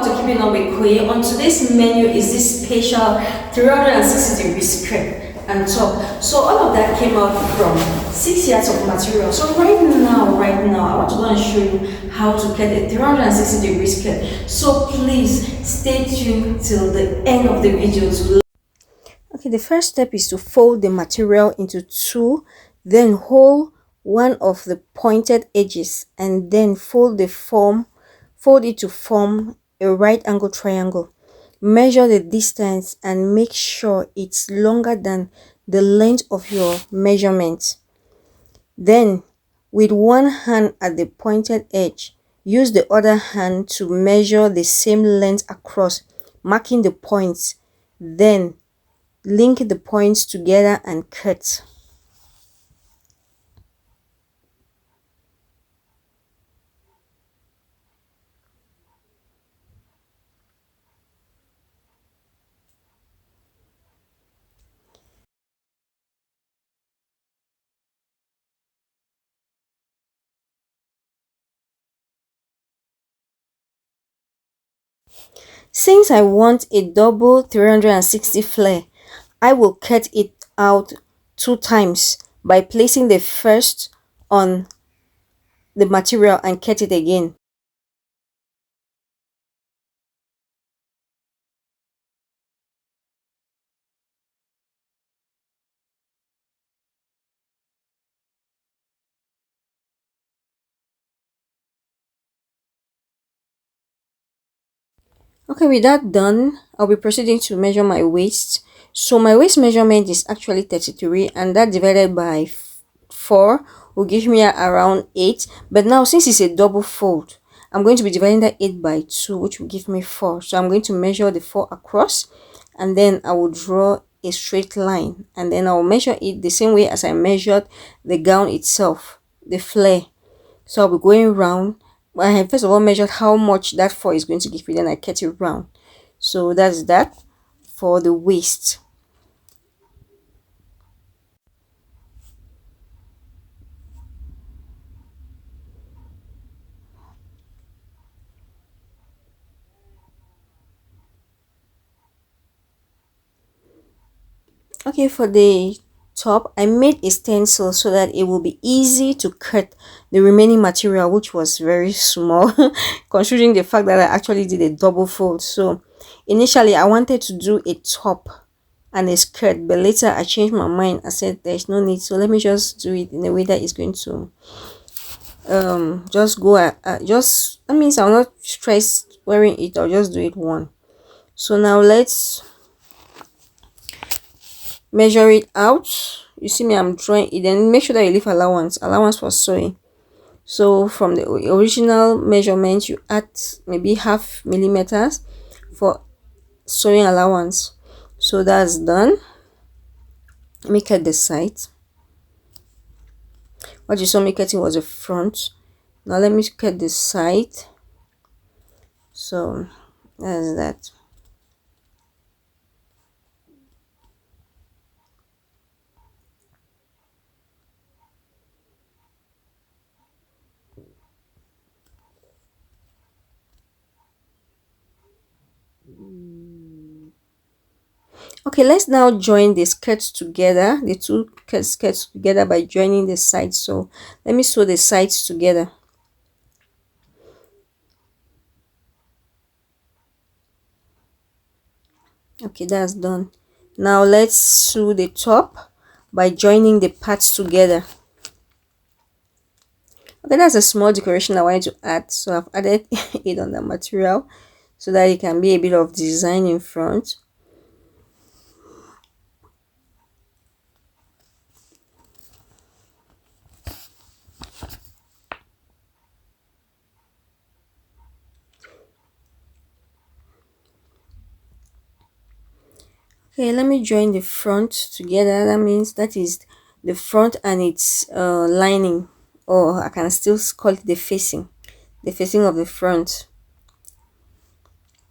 back to Keeping Up with Koye. On today's menu is this special 360-degree skirt and top. So all of that came out from 6 yards of material. So right now, I want to go and show you how to cut a 360-degree skirt. So please stay tuned till the end of the video to. Okay, the first step is to fold the material into two, then hold one of the pointed edges and then fold it to form a right angle triangle. Measure the distance and make sure it's longer than the length of your measurement. Then, with one hand at the pointed edge, use the other hand to measure the same length across, marking the points. Then, link the points together and cut. Since I want a double 360 flare, I will cut it out 2 times by placing the first on the material and cut it again. Okay, with that done, I'll be proceeding to measure my waist. So my waist measurement is actually 33, and that divided by 4 will give me around 8. But now since it's a double fold, I'm going to be dividing that 8 by 2, which will give me 4. So I'm going to measure the 4 across, and then I will draw a straight line, and then I'll measure it the same way as I measured the gown itself, the flare. So I'll be going round. I have first of all measured how much that 4 is going to give me, then I cut it round. So that's that for the waist. Okay, for the top, I made a stencil so that it will be easy to cut the remaining material, which was very small considering the fact that I actually did a double fold. So initially I wanted to do a top and a skirt, but later I changed my mind. I said there's no need, so let me just do it in a way that is going to just go just that means I'll not stress wearing it. I'll just do it one. So now let's measure it out. You see me, I'm drawing it. Then make sure that you leave allowance for sewing. So from the original measurement, you add maybe half millimeters for sewing allowance. So that's done. Let me cut the side. What you saw me cutting was the front. Now let me cut the side. So that's that. Okay, let's now join the skirts together, the two skirts together by joining the sides. So let me sew the sides together. Okay, that's done. Now let's sew the top by joining the parts together. Okay, that's a small decoration I wanted to add, so I've added it on the material so that it can be a bit of design in front. Okay, let me join the front together. That means that is the front and its lining, or I can still call it the facing of the front.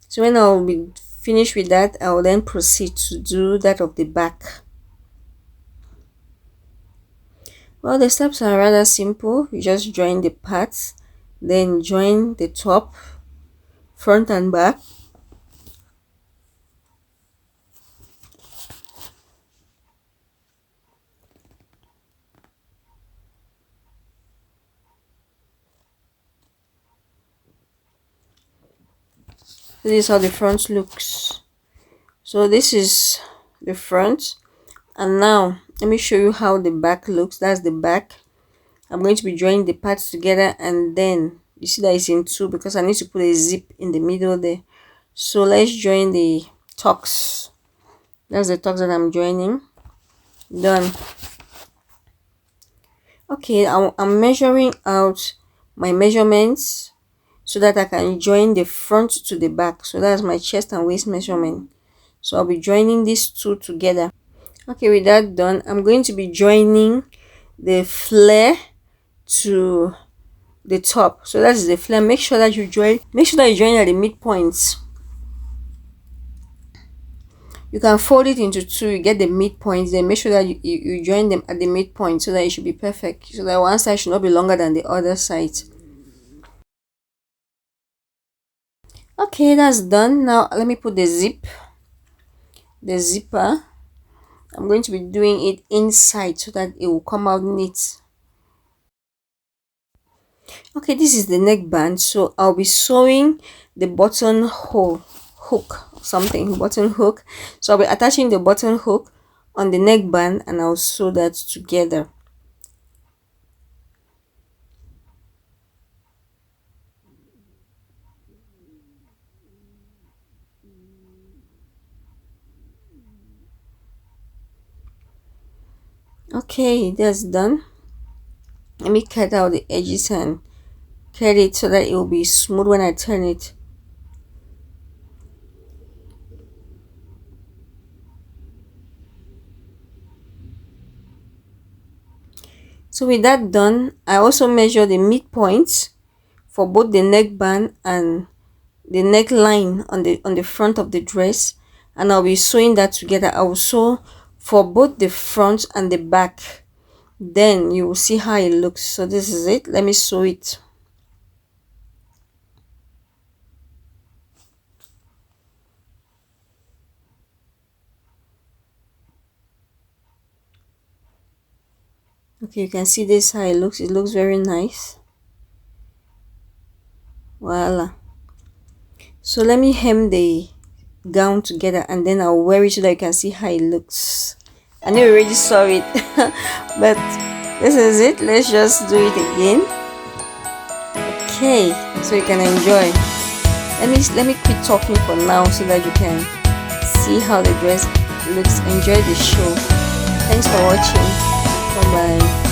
So when I'll be finished with that, I will then proceed to do that of the back. Well, the steps are rather simple. You just join the parts, then join the top, front and back. This is how the front looks. So this is the front, and now let me show you how the back looks. That's the back. I'm going to be joining the parts together, and then you see that it's in two because I need to put a zip in the middle there. So let's join the tucks. That's the tucks that I'm joining. Done. Okay, I'm measuring out my measurements so that I can join the front to the back. So that's my chest and waist measurement. So I'll be joining these two together. Okay, with that done, I'm going to be joining the flare to the top. So that's the flare. Make sure that you join at the midpoints. You can fold it into two, you get the midpoints, then make sure that you join them at the midpoint so that it should be perfect. So that one side should not be longer than the other side. Okay, that's done. Now let me put the zipper. I'm going to be doing it inside so that it will come out neat. Okay, this is the neckband. So I'll be sewing the button button hook. So I'll be attaching the button hook on the neckband and I'll sew that together. Okay, that's done. Let me cut out the edges and cut it so that it will be smooth when I turn it. So with that done, I also measure the midpoints for both the neckband and the neckline on the front of the dress, and I'll be sewing that together. I will sew for both the front and the back, then you will see how it looks. So this is it. Let me sew it. Okay, you can see this how it looks. It looks very nice. Voila. So let me hem the gown together and then I'll wear it so that you can see how it looks. I know you already saw it but this is it. Let's just do it again. Okay, so you can enjoy. Let me quit talking for now so that you can see how the dress looks. Enjoy the show. Thanks for watching. Bye bye.